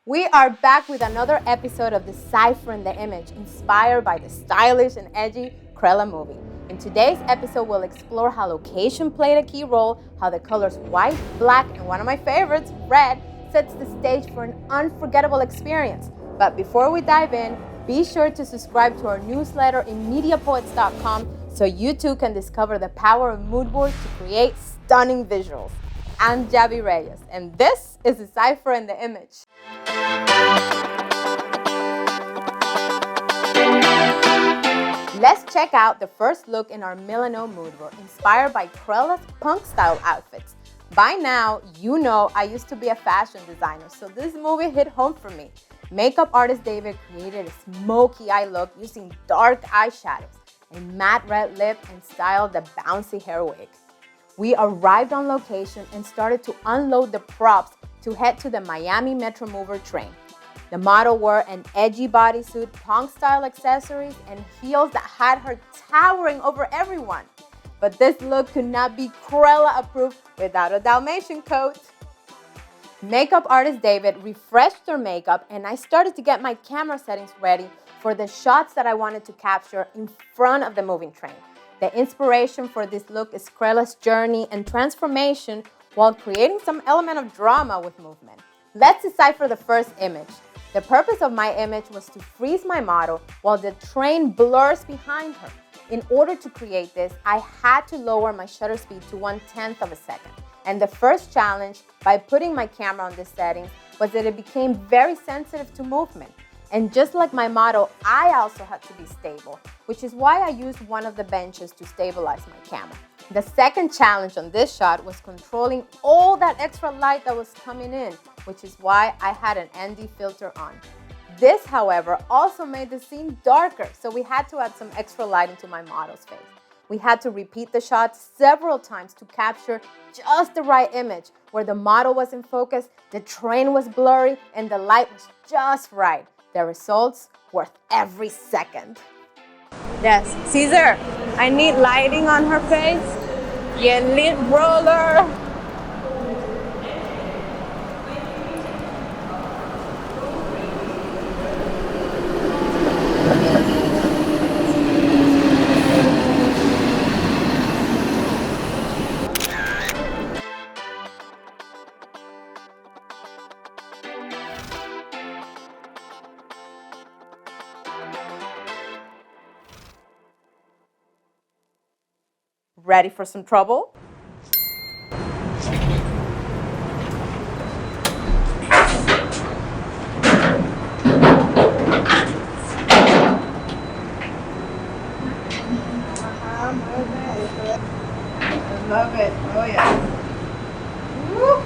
We are back with another episode of Deciphering the Image, inspired by the stylish and edgy Cruella movie. In today's episode, we'll explore how location played a key role, how the colors white, black, and one of my favorites, red, sets the stage for an unforgettable experience. But before we dive in, be sure to subscribe to our newsletter in MediaPoets.com so you too can discover the power of mood boards to create stunning visuals. I'm Javi Reyes, and this is Deciphering the Image. Let's check out the first look in our Milano mood board, inspired by Cruella's punk-style outfits. By now, you know I used to be a fashion designer, so this movie hit home for me. Makeup artist David created a smoky eye look using dark eyeshadows, a matte red lip, and styled the bouncy hair wig. We arrived on location and started to unload the props to head to the Miami Metro Mover train. The model wore an edgy bodysuit, punk-style accessories, and heels that had her towering over everyone. But this look could not be Cruella approved without a Dalmatian coat. Makeup artist David refreshed her makeup, and I started to get my camera settings ready for the shots that I wanted to capture in front of the moving train. The inspiration for this look is Cruella's journey and transformation while creating some element of drama with movement. Let's decipher the first image. The purpose of my image was to freeze my model while the train blurs behind her. In order to create this, I had to lower my shutter speed to 1/10 of a second. And the first challenge by putting my camera on this setting was that it became very sensitive to movement. And just like my model, I also had to be stable, which is why I used one of the benches to stabilize my camera. The second challenge on this shot was controlling all that extra light that was coming in, which is why I had an ND filter on. This, however, also made the scene darker, so we had to add some extra light into my model's face. We had to repeat the shot several times to capture just the right image, where the model was in focus, the train was blurry, and the light was just right. The results worth every second. Yes, Caesar, I need lighting on her face. Yeah, lid roller. Ready for some trouble? I love it. Oh yeah. Woo.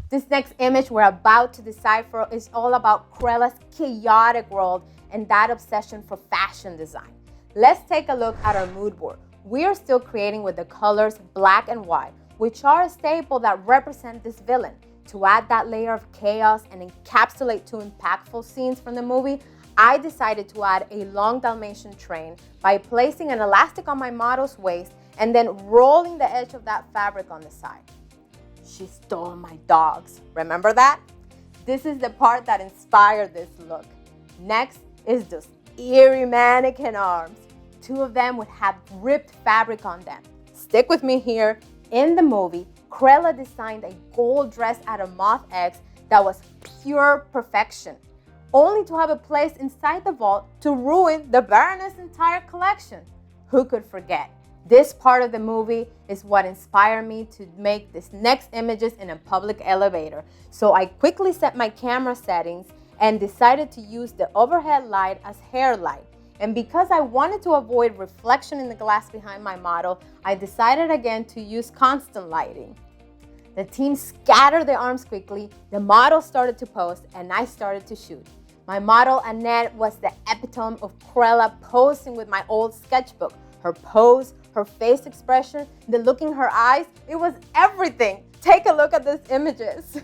This next image we're about to decipher is all about Cruella's chaotic world and that obsession for fashion design. Let's take a look at our mood board. We are still creating with the colors black and white, which are a staple that represent this villain. To add that layer of chaos and encapsulate two impactful scenes from the movie, I decided to add a long Dalmatian train by placing an elastic on my model's waist and then rolling the edge of that fabric on the side. She stole my dogs. Remember that? This is the part that inspired this look. Next is those eerie mannequin arms. Two of them would have ripped fabric on them. Stick with me here. In the movie, Cruella designed a gold dress out of moth eggs that was pure perfection, only to have it placed inside the vault to ruin the Baroness' entire collection. Who could forget? This part of the movie is what inspired me to make these next images in a public elevator. So I quickly set my camera settings and decided to use the overhead light as hair light. And because I wanted to avoid reflection in the glass behind my model, I decided again to use constant lighting. The team scattered the arms quickly, the model started to pose, and I started to shoot. My model, Annette, was the epitome of Cruella posing with my old sketchbook. Her pose, her face expression, the look in her eyes, it was everything. Take a look at these images.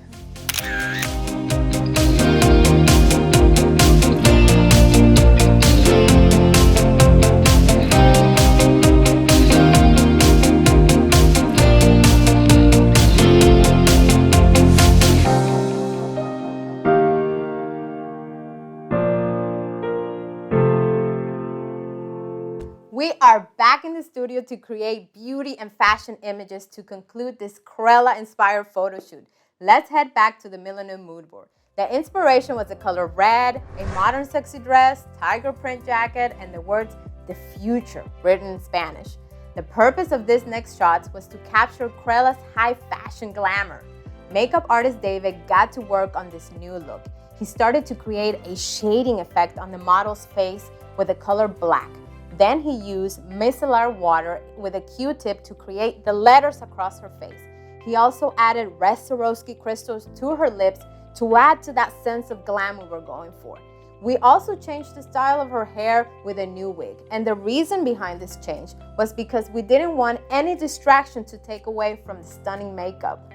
We are back in the studio to create beauty and fashion images to conclude this Cruella-inspired photo shoot. Let's head back to the Milano mood board. The inspiration was the color red, a modern sexy dress, tiger print jacket, and the words "the future" written in Spanish. The purpose of this next shot was to capture Cruella's high fashion glamour. Makeup artist David got to work on this new look. He started to create a shading effect on the model's face with the color black. Then he used micellar water with a Q-tip to create the letters across her face. He also added red Swarovski crystals to her lips to add to that sense of glam we were going for. We also changed the style of her hair with a new wig. And the reason behind this change was because we didn't want any distraction to take away from the stunning makeup.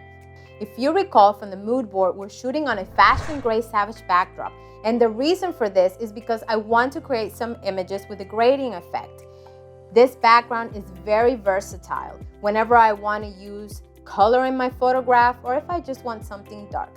If you recall from the mood board, we're shooting on a fashion gray Savage backdrop. And the reason for this is because I want to create some images with a grading effect. This background is very versatile whenever I want to use color in my photograph or if I just want something dark.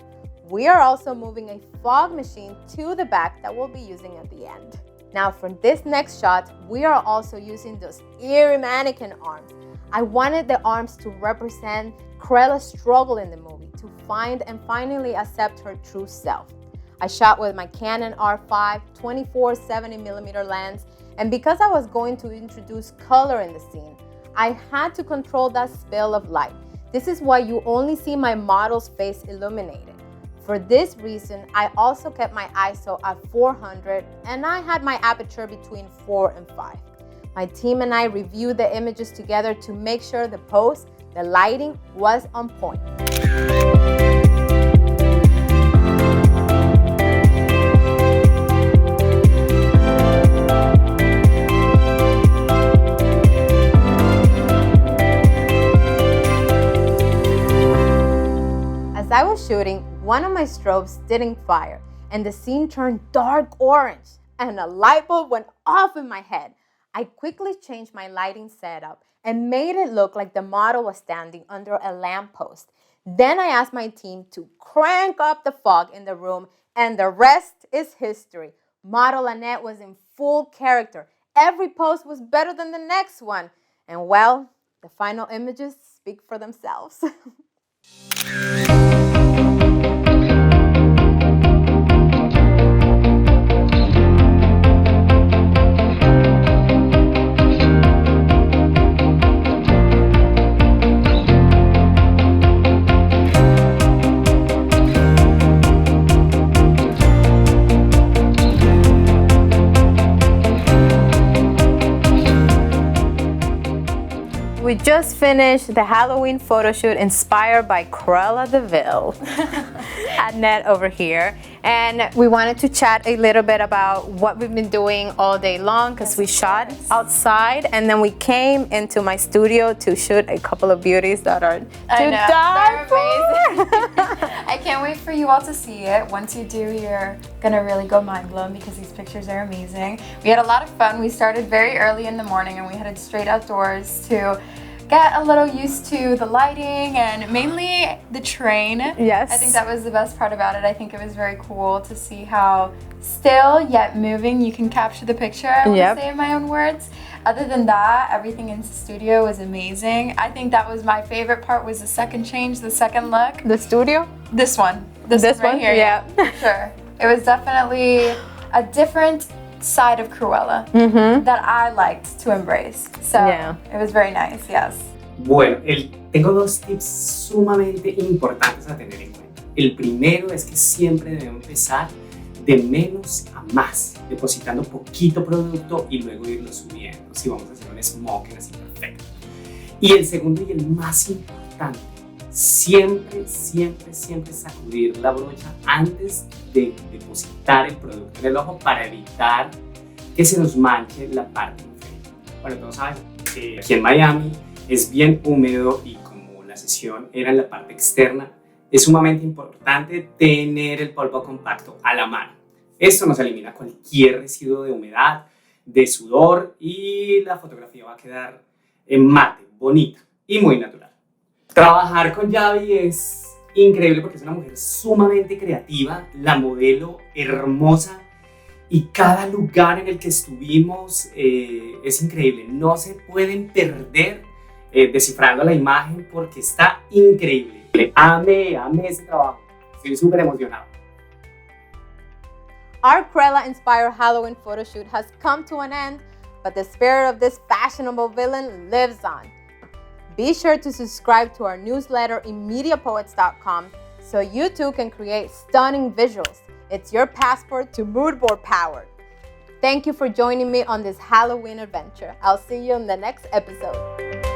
We are also moving a fog machine to the back that we'll be using at the end. Now for this next shot, we are also using those eerie mannequin arms. I wanted the arms to represent Cruella's struggle in the movie to find and finally accept her true self. I shot with my Canon R5 24-70mm lens, and because I was going to introduce color in the scene, I had to control that spill of light. This is why you only see my model's face illuminated. For this reason, I also kept my ISO at 400 and I had my aperture between 4 and 5. My team and I reviewed the images together to make sure the pose, the lighting was on point. As I was shooting, one of my strobes didn't fire and the scene turned dark orange and a light bulb went off in my head. I quickly changed my lighting setup and made it look like the model was standing under a lamppost. Then I asked my team to crank up the fog in the room and the rest is history. Model Annette was in full character. Every pose was better than the next one. And well, the final images speak for themselves. We just finished the Halloween photo shoot inspired by Cruella Deville. Annette over here. And we wanted to chat a little bit about what we've been doing all day long because we shot outside and then we came into my studio to shoot a couple of beauties that are to die for. Amazing. I can't wait for you all to see it. Once you do, you're gonna really go mind blown because these pictures are amazing. We had a lot of fun. We started very early in the morning and we headed straight outdoors to get a little used to the lighting and mainly the train. Yes. I think that was the best part about it. I think it was very cool to see how still yet moving you can capture the picture, I want to say in my own words. Other than that, everything in the studio was amazing. I think that was my favorite part was the second change, the second look. The studio? This one. This one right here. Yeah. For sure. It was definitely a different side of Cruella that I liked to embrace. So it was very nice, yes. Bueno, tengo dos tips sumamente importantes a tener en cuenta. El primero es que siempre debemos empezar de menos a más, depositando poquito producto y luego irlo subiendo. Si vamos a hacer un smoking así perfecto. Y el segundo y el más importante, siempre sacudir la brocha antes de depositar el producto en el ojo para evitar que se nos manche la parte inferior. Bueno, todos saben que aquí en Miami es bien húmedo y como la sesión era en la parte externa, es sumamente importante tener el polvo compacto a la mano. Esto nos elimina cualquier residuo de humedad, de sudor y la fotografía va a quedar en mate, bonita y muy natural. Trabajar con Yavi es increíble porque es una mujer sumamente creativa, la modelo hermosa y cada lugar en el que estuvimos es increíble. No se pueden perder descifrando la imagen porque está increíble. Amé ese trabajo. Estoy súper emocionado. Our Cruella-inspired Halloween photo shoot has come to an end, but the spirit of this fashionable villain lives on. Be sure to subscribe to our newsletter in MediaPoets.com so you too can create stunning visuals. It's your passport to mood board power. Thank you for joining me on this Halloween adventure. I'll see you in the next episode.